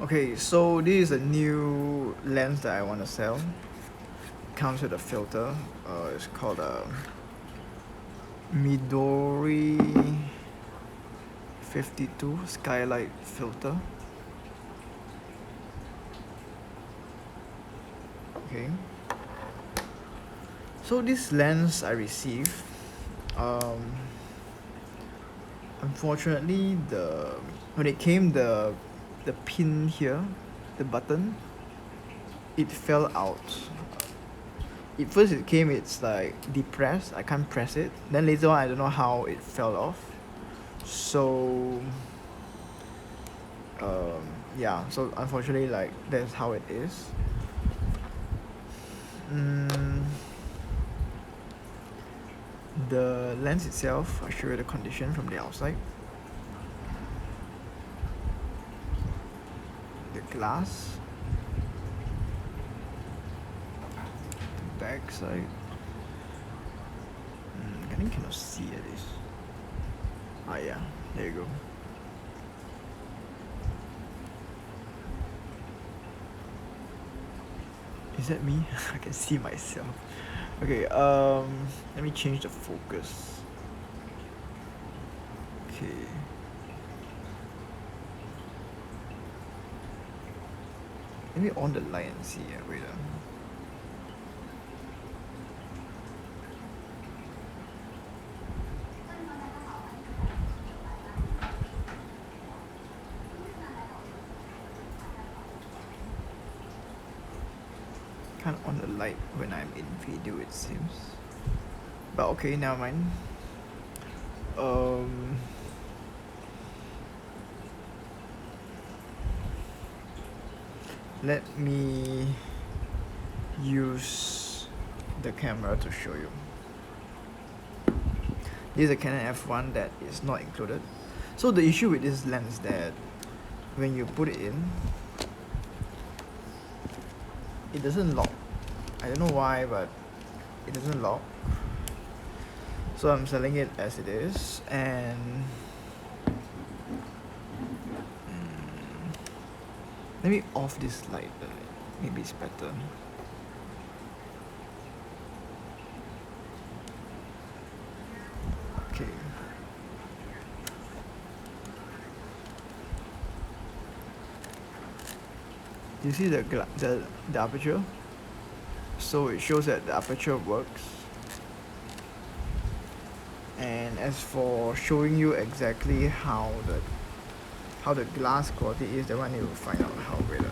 Okay, so this is a new lens that I want to sell. Comes with a filter. It's called a Midori 52 skylight filter. Okay. So this lens I received, unfortunately, when it came, the pin here, the button, it fell out. At first it came, it's like depressed, I can't press it. Then later on, I don't know how it fell off. So yeah, so unfortunately, like, that's how it is. The lens itself, I'll show you the condition from the outside. The glass, the back side. I think cannot see at least. Yeah, there you go. Is that me? I can see myself. Okay, let me change the focus. Okay. Let me on the light and see. Wait. Can't on the light when I'm in video, it seems. But okay, never mind. Let me use the camera to show you. This is a Canon F1 that is not included. So the issue with this lens is that when you put it in, it doesn't lock. I don't know why, but it doesn't lock. So I'm selling it as it is, and let me off this light. Maybe it's better. Okay. Do you see the aperture? So it shows that the aperture works. And as for showing you exactly how the glass quality is, that one you will find out how better.